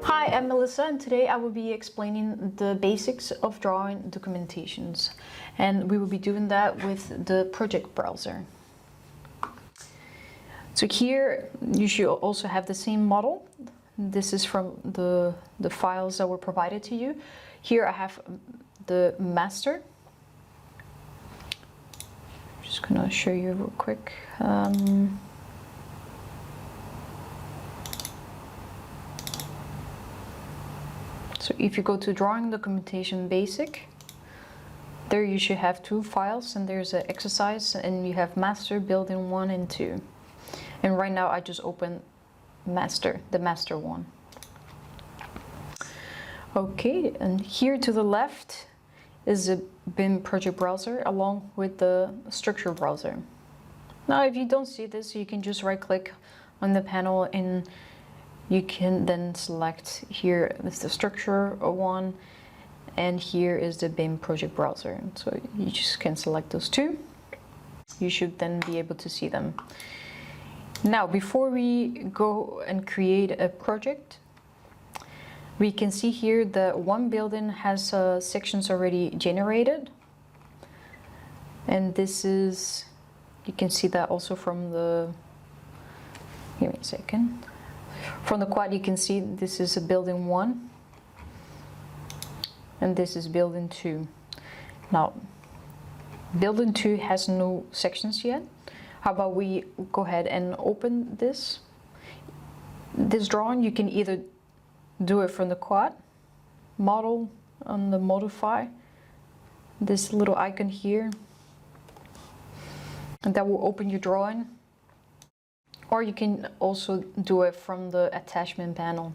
Hi, I'm Melissa, and today I will be explaining the basics of drawing documentations, and we will be doing that with the project browser. So here you should also have the same model. This is from the files that were provided to you. Here I have the master. I'm just gonna show you real quick. So if you go to drawing documentation basic, there you should have two files, and there's an exercise, and you have master, building 1 and 2. And right now I just opened master, the master one. Okay, and here to the left is a BIM project browser along with the structure browser. Now if you don't see this, you can just right click on the panel and you can then select here is the structure one, and here is the BIM project browser. So you just can select those two. You should then be able to see them. Now, before we go and create a project, we can see here that one building has sections already generated. And this is, you can see that also from the, give me a second. From the quad, you can see this is a building 1. And this is building 2. Now, building 2 has no sections yet. How about we go ahead and open this drawing? You can either do it from the quad, model on the modify, this little icon here, and that will open your drawing. Or you can also do it from the attachment panel.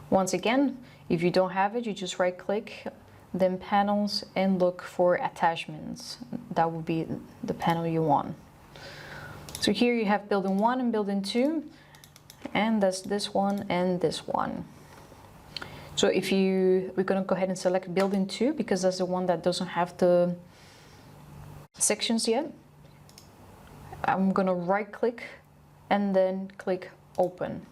Once again, if you don't have it, you just right click, then panels, and look for attachments. That will be the panel you want. So here you have building 1 and building 2, and that's this one and this one. So if we're gonna go ahead and select building 2 because that's the one that doesn't have the sections yet. I'm gonna right click and then click open.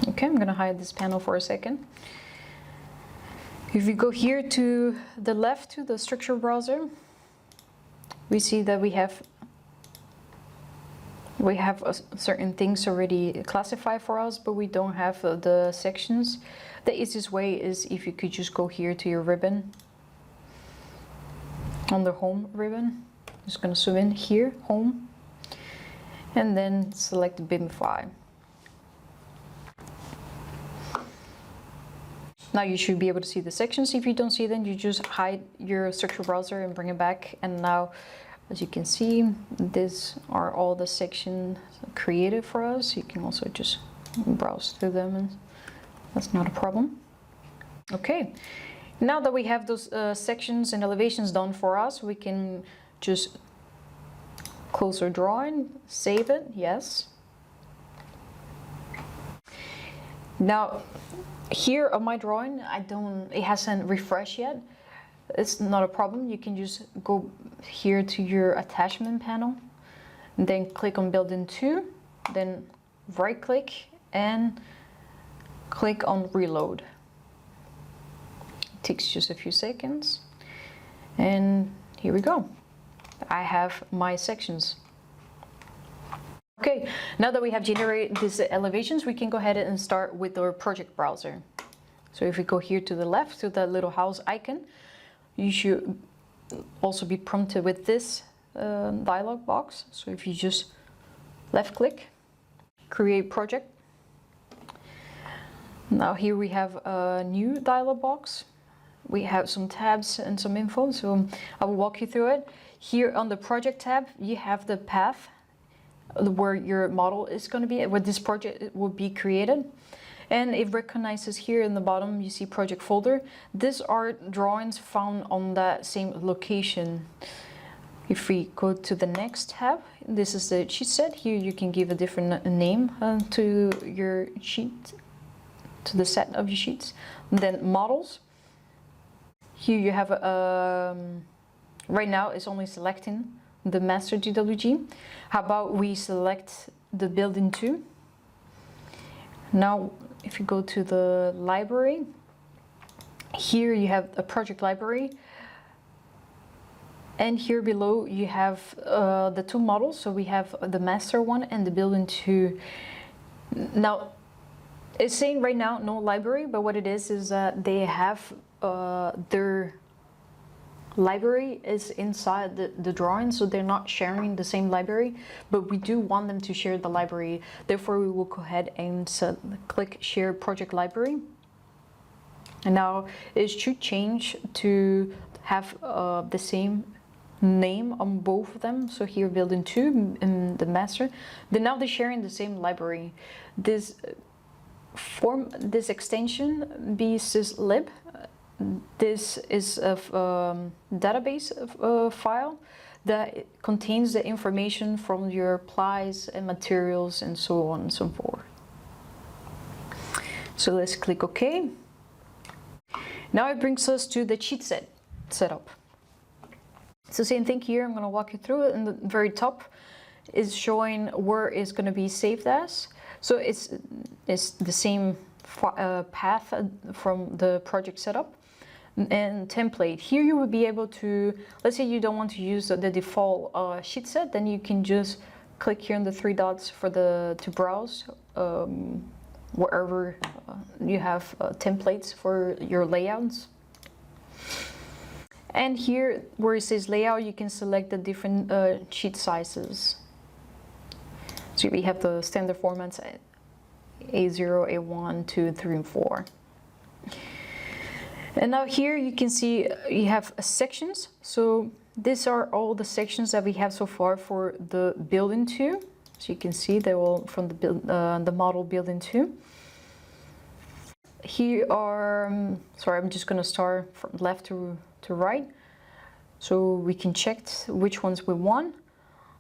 Okay, I'm gonna hide this panel for a second. If we go here to the left to the structure browser, we see that we have certain things already classified for us, but we don't have the sections. The easiest way is if you could just go here to your ribbon, on the home ribbon. Just going to zoom in here, home, and then select BIMify. Now you should be able to see the sections. If you don't see them, you just hide your structure browser and bring it back. And now, as you can see, these are all the sections created for us. You can also just browse through them, and that's not a problem. Okay, now that we have those sections and elevations done for us, we can just close our drawing, save it, yes. Now, here on my drawing, it hasn't refreshed yet. It's not a problem. You can just go here to your attachment panel, and then click on building 2, then right click and click on reload. It takes just a few seconds, and here we go. I have my sections. Okay, now that we have generated these elevations, we can go ahead and start with our project browser. So if we go here to the left to the little house icon, you should also be prompted with this dialog box. So if you just left click, create project. Now here we have a new dialog box. We have some tabs and some info, so I will walk you through it. Here on the project tab, you have the path where your model is going to be, where this project will be created. And it recognizes here in the bottom, you see project folder. These are drawings found on that same location. If we go to the next tab, this is the sheet set. Here you can give a different name to your sheet, to the set of your sheets. And then models. Here you have right now it's only selecting the master DWG. How about we select the building 2? Now, if you go to the library, here you have a project library. And here below you have the 2 models. So we have the master one and the building 2. Now, it's saying right now no library, but what it is that they have their library is inside the drawing, so they're not sharing the same library, but we do want them to share the library. Therefore, we will go ahead and click Share Project Library. And now it should change to have the same name on both of them. So here, building 2 and the master. Then now they're sharing the same library. This extension bsyslib. This is a database file that contains the information from your plies and materials and so on and so forth. So let's click OK. Now it brings us to the sheet setup. It's the same thing here. I'm going to walk you through it. In the very top is showing where it's going to be saved as. So it's the same path from the project setup and template. Here you will be able to, let's say you don't want to use the default sheet set, then you can just click here on the 3 dots for to browse wherever you have templates for your layouts. And here where it says layout, you can select the different sheet sizes. So we have the standard formats A0, A1, 2, 3, and 4. And now here you can see you have sections. So these are all the sections that we have so far for the building 2. So you can see they're all from the model building 2. Here are, sorry, I'm just going to start from left to right. So we can check which ones we want.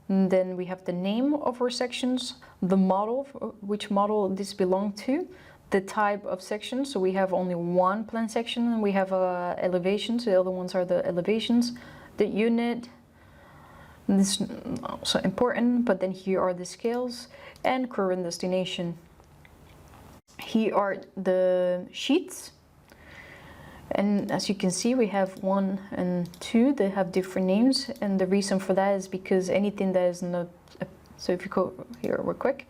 And then we have the name of our sections, the model, which model this belongs to, the type of section. So we have only one plan section, and we have elevations. The other ones are the elevations, the unit. And this is also important, but then here are the scales and current destination. Here are the sheets. And as you can see, we have 1 and 2. They have different names, and the reason for that is because anything that is not. So if you go here real quick,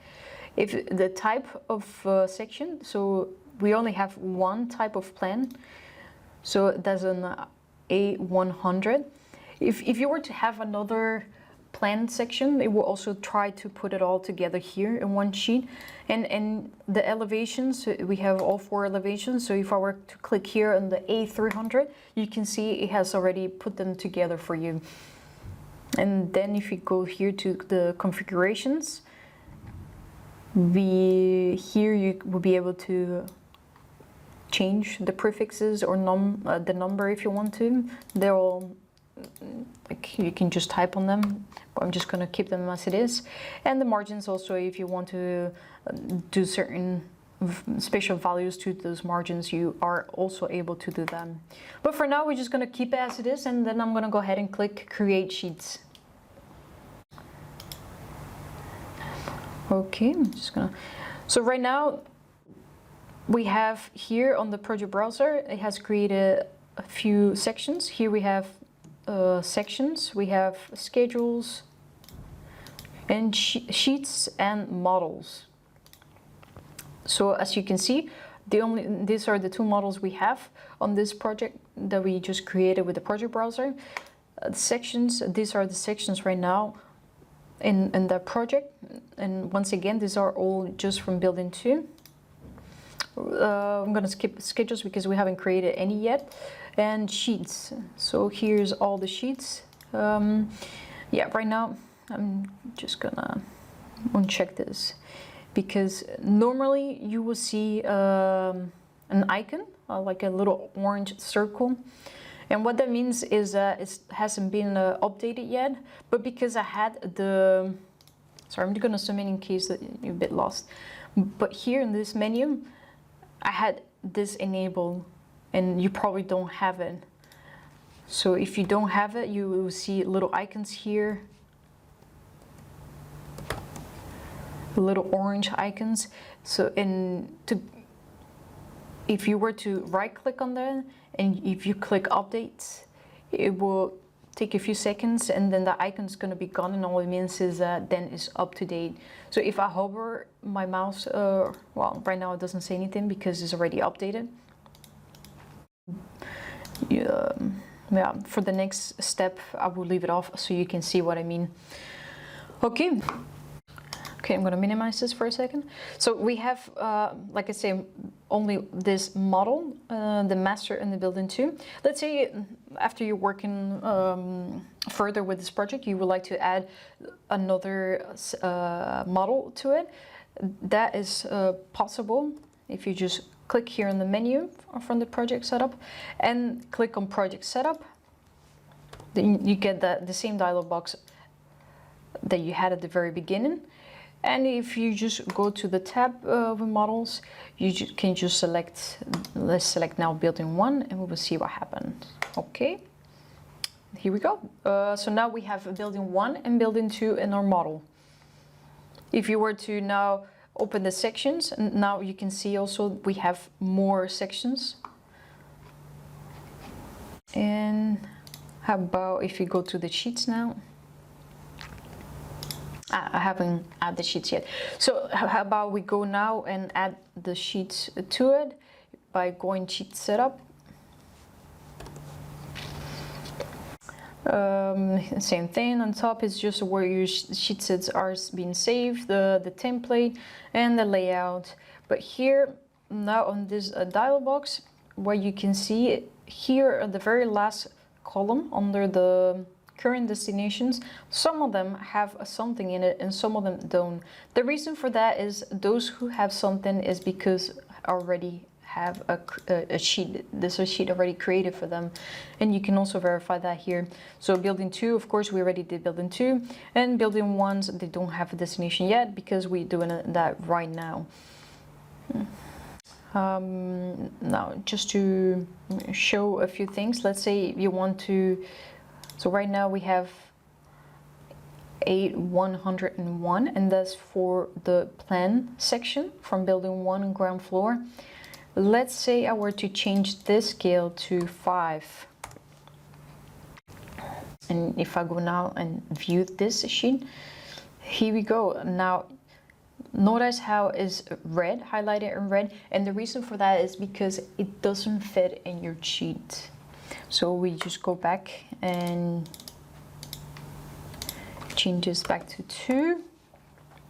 if the type of section, so we only have one type of plan, so that's an A100. If you were to have another plan section, it will also try to put it all together here in one sheet. And the elevations, we have all 4 elevations. So if I were to click here on the A300, you can see it has already put them together for you. And then if you go here to the configurations, here you will be able to change the prefixes or the number if you want to. They're all, like, you can just type on them, but I'm just going to keep them as it is. And the margins also, if you want to do certain special values to those margins, you are also able to do them. But for now, we're just going to keep it as it is, and then I'm going to go ahead and click Create Sheets. Okay, I'm just gonna. So right now, we have here on the project browser, it has created a few sections. Here we have sections, we have schedules, and sheets and models. So as you can see, these are the 2 models we have on this project that we just created with the project browser. Sections, these are the sections right now in the project, and once again, these are all just from building 2. I'm going to skip schedules because we haven't created any yet. And sheets, so here's all the sheets. Yeah, right now I'm just gonna uncheck this because normally you will see an icon, like a little orange circle. And what that means is that it hasn't been updated yet, but because I had the, sorry, I'm just gonna zoom in case that you're a bit lost. But here in this menu, I had this enabled, and you probably don't have it. So if you don't have it, you will see little icons here, little orange icons. So if you were to right click on that and if you click update, it will take a few seconds and then the icon is going to be gone, and all it means is that then it's up to date. So if I hover my mouse, well, right now it doesn't say anything because it's already updated. Yeah, for the next step I will leave it off so you can see what I mean. Okay, I'm going to minimize this for a second. So we have, like I say, only this model, the master and the built-in 2. Let's say after you're working further with this project, you would like to add another model to it. That is possible if you just click here in the menu from the project setup and click on project setup. Then you get the same dialog box that you had at the very beginning. And if you just go to the tab with models, you can just select, let's select now built-in 1 and we will see what happens. Okay, here we go. So now we have a built-in 1 and built-in 2 in our model. If you were to now open the sections, and now you can see also we have more sections. And how about if you go to the sheets now? I haven't added the sheets yet. So how about we go now and add the sheets to it by going sheet setup. Same thing, on top is just where your sheet sets are being saved, the template and the layout. But here now on this dialog box, where you can see here at the very last column under the current destinations, some of them have something in it and some of them don't. The reason for that is those who have something is because already have a sheet. There's a sheet already created for them, and you can also verify that here. So built-in 2, of course, we already did built-in 2, and built-in 1s, they don't have a destination yet because we're doing that right now. Now, just to show a few things, let's say you want to, so right now we have A101, and that's for the plan section from building 1 and ground floor. Let's say I were to change this scale to 5. And if I go now and view this sheet, here we go. Now, notice how it's red, highlighted in red. And the reason for that is because it doesn't fit in your sheet. So we just go back and change this back to 2.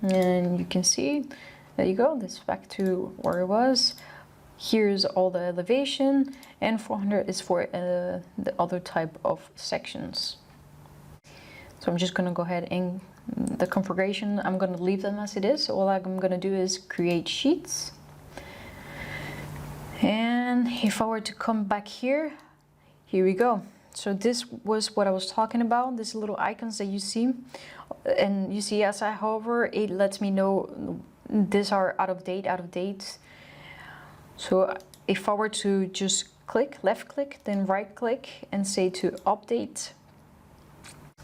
And you can see, there you go, this back to where it was. Here's all the elevation, and 400 is for the other type of sections. So I'm just going to go ahead and the configuration, I'm going to leave them as it is. All I'm going to do is create sheets. And if I were to come back here, here we go. So this was what I was talking about, these little icons that you see. And you see as I hover, it lets me know these are out of date. So if I were to just click, left click, then right click and say to update,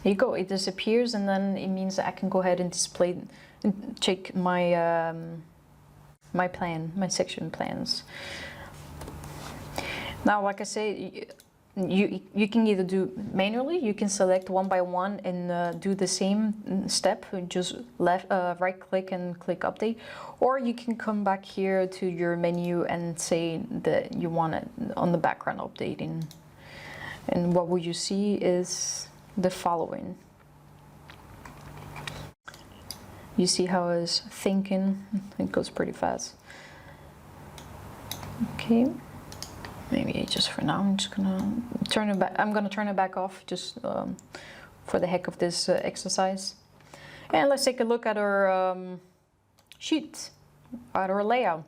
there you go, it disappears, and then it means that I can go ahead and display, check my my plan, my section plans. Now, like I say, you can either do manually, you can select one by one and do the same step, just right click and click update, or you can come back here to your menu and say that you want it on the background updating. And what will you see is the following. You see how it's thinking, it goes pretty fast. Okay. Maybe just for now, I'm just gonna turn it back. I'm gonna turn it back off just for the heck of this exercise. And let's take a look at our sheet, at our layout.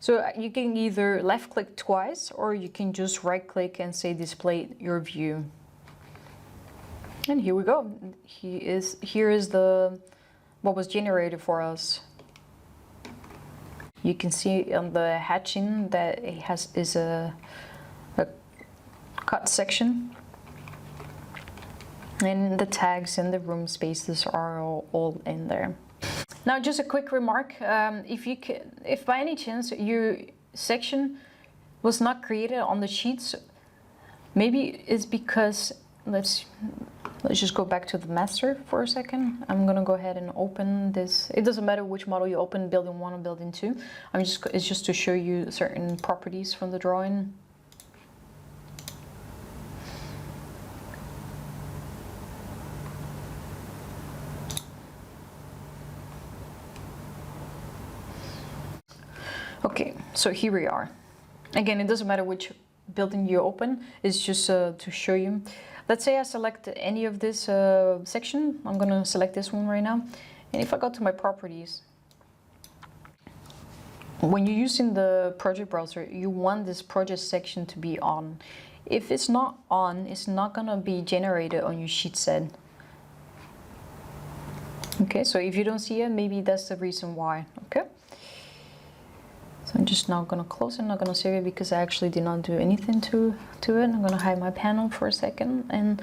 So you can either left click twice, or you can just right click and say display your view. And here we go. Here is what was generated for us. You can see on the hatching that it is a cut section. And the tags and the room spaces are all in there. Now, just a quick remark: if by any chance your section was not created on the sheets, maybe it's because let's just go back to the master for a second. I'm gonna go ahead and open this. It doesn't matter which model you open, building 1 or building 2. It's just to show you certain properties from the drawing. Okay, so here we are. Again, it doesn't matter which building you open, it's just to show you. Let's say I select any of this section. I'm gonna select this one right now. And if I go to my properties, when you're using the project browser, you want this project section to be on. If it's not on, it's not gonna be generated on your sheet set. Okay, so if you don't see it, maybe that's the reason why, okay? So I'm just now gonna close it, I'm not gonna save it because I actually did not do anything to it. I'm gonna hide my panel for a second and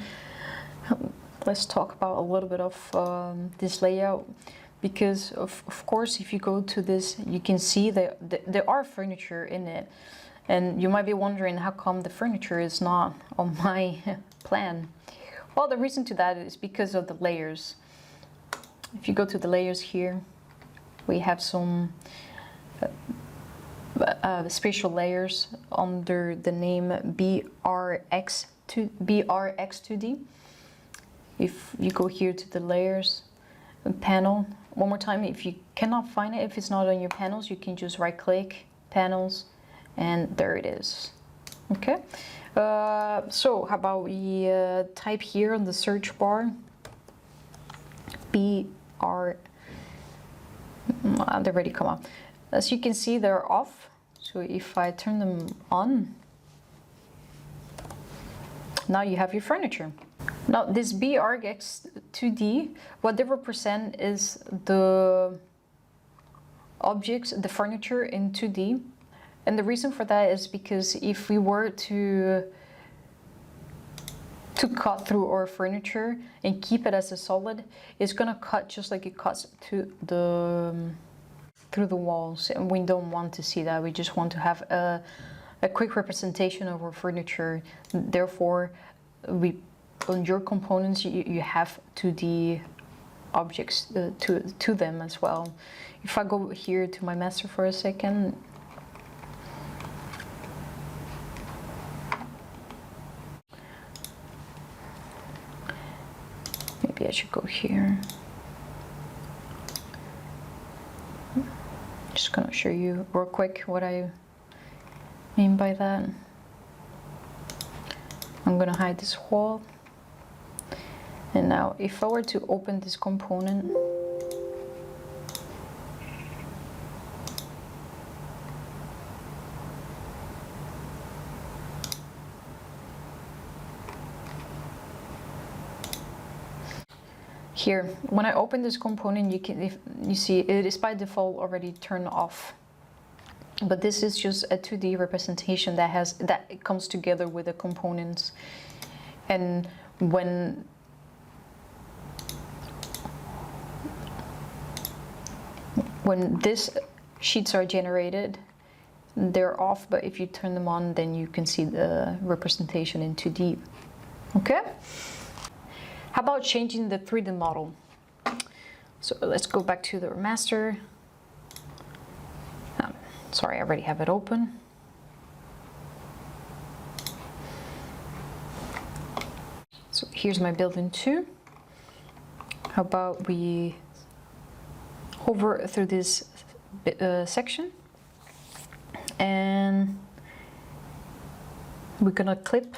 let's talk about a little bit of this layout, because of course if you go to this, you can see that there are furniture in it, and you might be wondering how come the furniture is not on my plan. Well, the reason to that is because of the layers. If you go to the layers here, we have some spatial layers under the name BRX2D. If you go here to the layers panel, one more time, if you cannot find it, if it's not on your panels, you can just right click panels and there it is. Okay, so how about we type here on the search bar BR, they already come up. As you can see, they're off. So if I turn them on, now you have your furniture. Now this BRX2D, what they represent is the objects, the furniture in 2D. And the reason for that is because if we were to cut through our furniture and keep it as a solid, it's gonna cut just like it cuts to through the walls, and we don't want to see that. We just want to have a quick representation of our furniture. Therefore, on your components you have 2D objects to them as well. If I go here to my master for a second, maybe I should go here. Just gonna show you real quick what I mean by that. I'm gonna hide this wall. And now if I were to open this component, here, when I open this component, you see it is by default already turned off. But this is just a 2D representation that comes together with the components. And when these sheets are generated, they're off, but if you turn them on, then you can see the representation in 2D. Okay? How about changing the 3D model? So let's go back to the master. Sorry, I already have it open. So here's my building 2. How about we hover through this section and we're gonna clip.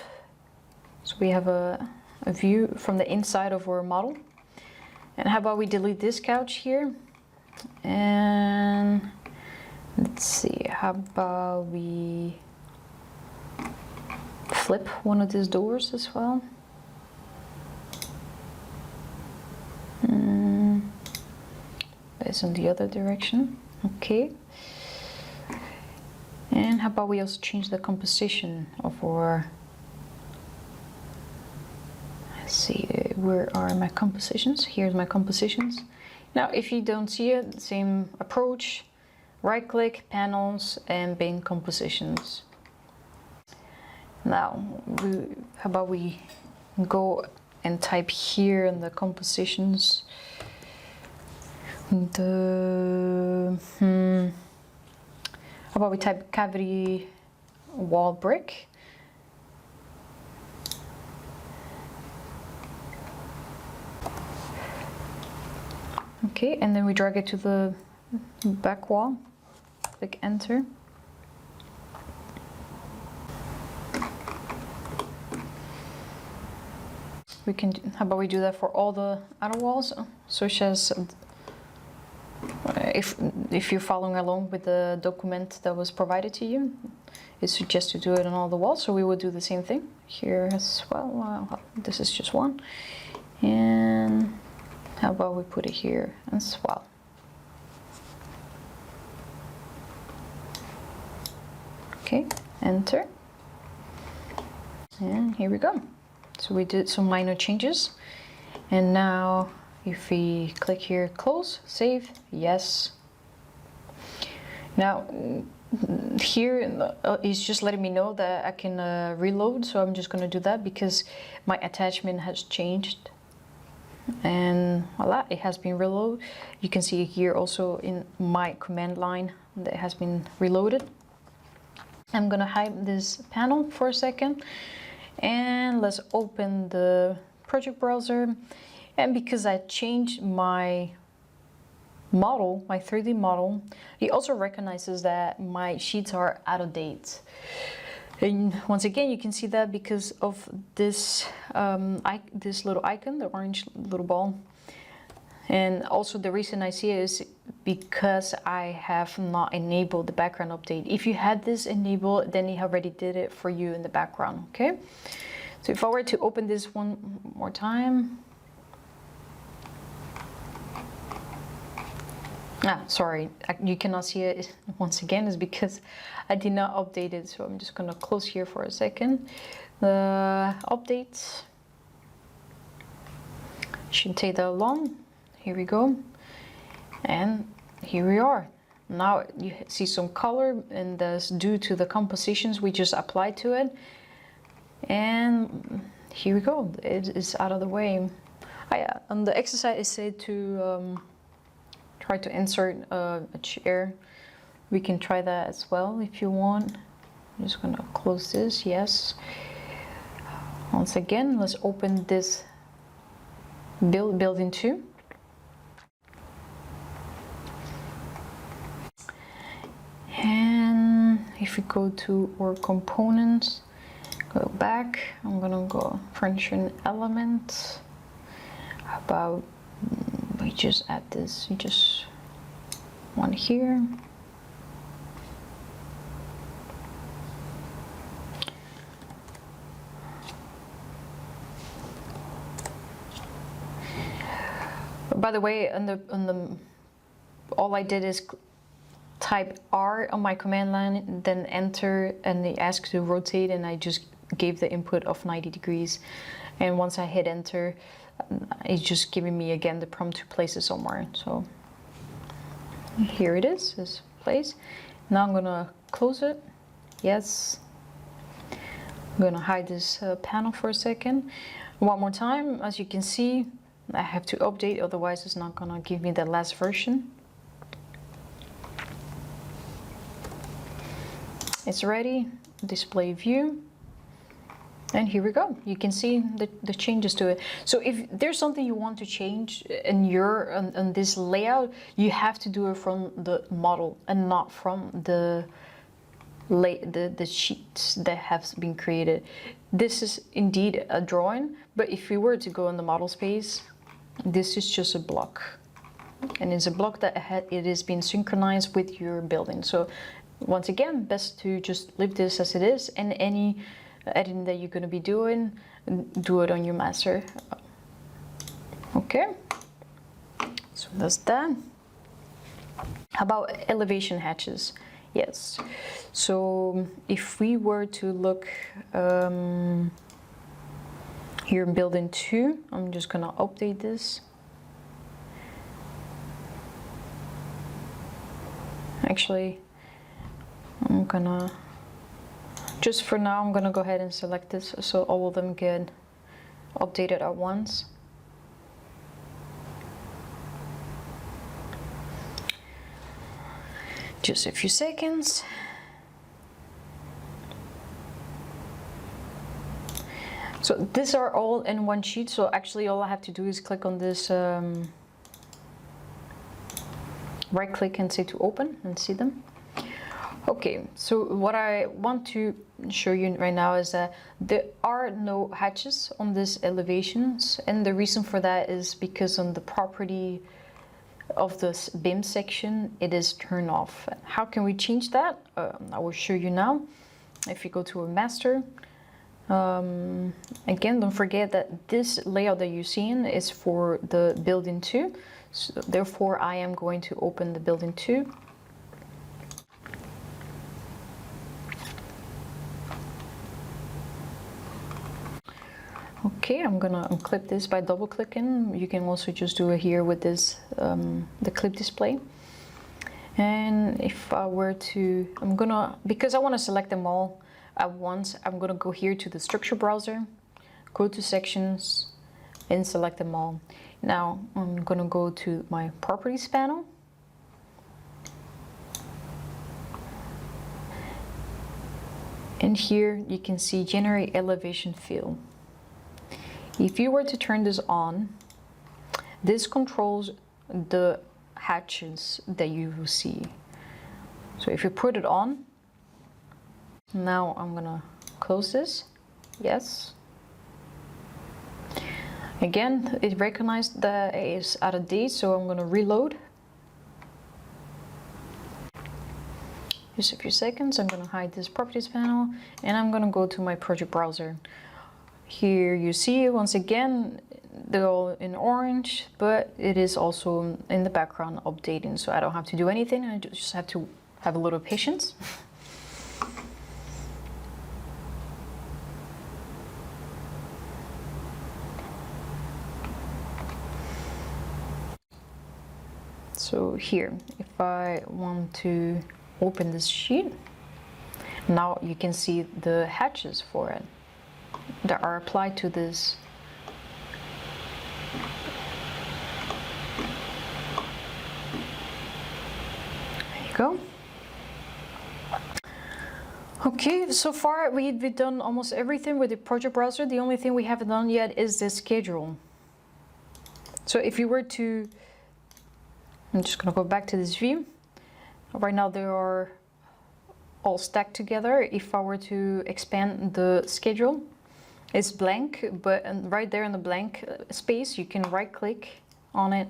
So we have a view from the inside of our model. And how about we delete this couch here, and let's see, how about we flip one of these doors as well. It's in the other direction. Okay. And how about we also change the composition of our, let's see, where are my compositions? Here's my compositions. Now, if you don't see it, same approach, right click, panels, and bin compositions. Now, how about we go and type here in the compositions how about we type cavity wall brick. Okay, and then we drag it to the back wall, click enter. We can, how about we do that for all the other walls, such as if you're following along with the document that was provided to you, it suggests to do it on all the walls, so we will do the same thing here as well. This is just one, and how about we put it here as well. Okay, enter, and here we go. So we did some minor changes, and now if we click here, close, save, yes. Now here it's just letting me know that I can reload, so I'm just going to do that because my attachment has changed, and voila, it has been reloaded. You can see here also in my command line that it has been reloaded. I'm going to hide this panel for a second, and let's open the project browser. And because I changed my model, my 3D model, it also recognizes that my sheets are out of date. And once again, you can see that because of this this little icon, the orange little ball. And also the reason I see it is because I have not enabled the background update. If you had this enabled, then it already did it for you in the background, okay? So if I were to open this one more time, sorry, you cannot see it once again, is because I did not update it. So I'm just gonna close here for a second. The updates shouldn't take that long. Here we go, and here we are. Now you see some color, and that's due to the compositions we just applied to it. And here we go, it is out of the way. On the exercise, it said to try to insert a chair. We can try that as well if you want. I'm just gonna close this, yes. Once again, let's open this building 2. And if we go to our components, go back, I'm gonna go furniture and element. How about we just add this, just one here. By the way, all I did is type R on my command line, then enter, and they ask to rotate, and I just gave the input of 90 degrees. And once I hit enter, it's just giving me again the prompt to place it somewhere. So here it is, this place. Now I'm gonna close it, yes. I'm gonna hide this panel for a second. One more time, as you can see, I have to update, otherwise it's not gonna give me the last version. It's ready, display view, and here we go. You can see the changes to it. So if there's something you want to change in your on this layout, you have to do it from the model and not from the sheets that have been created. This is indeed a drawing, but if we were to go in the model space, this is just a block, and it's a block that it is being synchronized with your building. So once again, best to just leave this as it is, and any editing that you're going to be doing, do it on your master. Okay, so that's that. How about elevation hatches? Yes, so if we were to look Here in building 2, I'm just gonna update this. Actually, I'm gonna, just for now, I'm gonna go ahead and select this so all of them get updated at once. Just a few seconds. So these are all in one sheet, so actually all I have to do is click on this, right click and say to open and see them. Okay, so what I want to show you right now is that there are no hatches on these elevations, and the reason for that is because on the property of this BIM section it is turned off. How can we change that? I will show you now. If you go to a master, again, don't forget that this layout that you're seeing is for the building 2, so therefore I am going to open the building 2. Okay, I'm gonna unclip this by double clicking. You can also just do it here with this, the clip display. And if I were to, because I want to select them all at once, I'm gonna go here to the structure browser, go to sections and select them all. Now I'm gonna go to my properties panel. And here you can see generate elevation fill. If you were to turn this on, this controls the hatches that you will see. So if you put it on, now I'm gonna close this, yes. Again, it recognized that it is out of date, so I'm gonna reload. Just a few seconds, I'm gonna hide this properties panel and I'm gonna go to my project browser. Here you see, once again, they're all in orange, but it is also in the background updating, so I don't have to do anything. I just have to have a little patience. So here, if I want to open this sheet, now you can see the hatches for it that are applied to this. There you go. Okay, so far we've done almost everything with the project browser. The only thing we haven't done yet is the schedule. So if you were to, I'm just gonna go back to this view. Right now they are all stacked together. If I were to expand the schedule, it's blank, but right there in the blank space, you can right click on it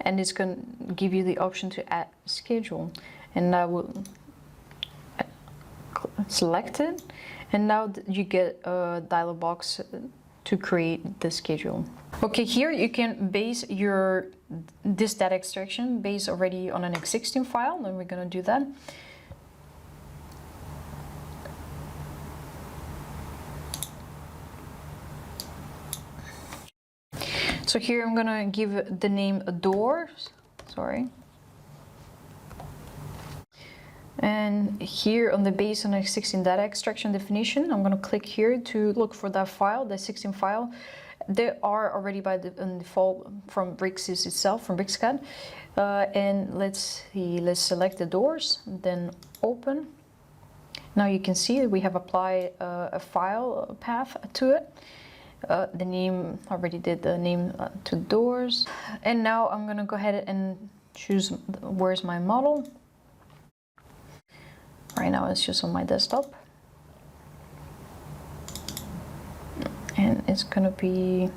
and it's going to give you the option to add schedule. And I will select it, and now you get a dialog box to create the schedule. Okay, here you can base this data extraction based already on an existing file, and we're going to do that. So here I'm gonna give the name doors, sorry. And here on the base on existing data extraction definition, I'm gonna click here to look for that file, the 16 file. They are already by default from Bricsys itself, from BricsCAD. And let's see, let's select the doors, then open. Now you can see that we have applied a file path to it. The name, already did the name to doors. And now I'm gonna go ahead and choose where's my model. Right now it's just on my desktop. And it's gonna be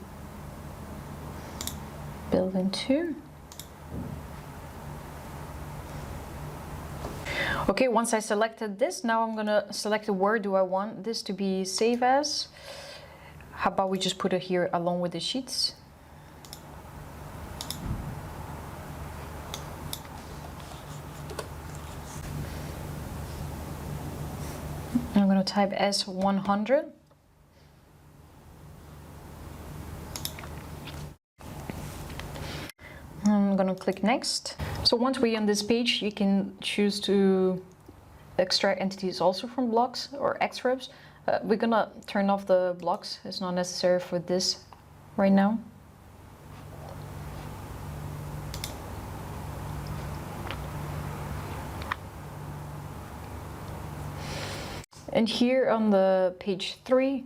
building 2. Okay, once I selected this, now I'm gonna select where do I want this to be saved as. How about we just put it here along with the sheets? I'm going to type S100. gonna click next. So once we're on this page, you can choose to extract entities also from blocks or Xrefs. We're gonna turn off the blocks. It's not necessary for this right now. And here on the page 3,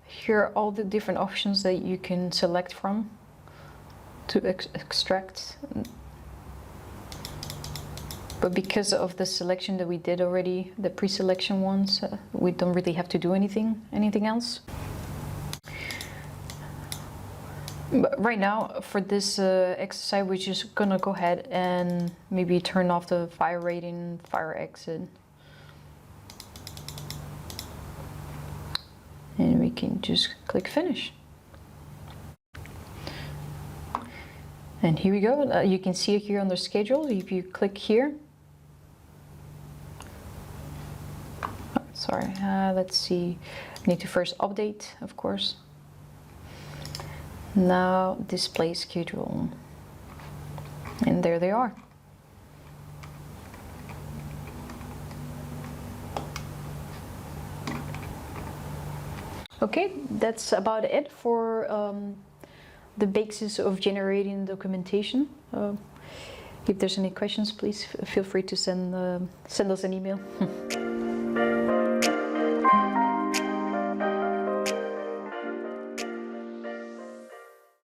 here are all the different options that you can select from to extract. But because of the selection that we did already, the pre-selection ones, we don't really have to do anything else. But right now, for this exercise, we're just gonna go ahead and maybe turn off the fire rating, fire exit. And we can just click finish. And here we go. You can see it here on the schedule. If you click here, sorry, let's see. I need to first update, of course. Now display schedule. And there they are. Okay, that's about it for the basis of generating documentation. If there's any questions, please feel free to send us an email.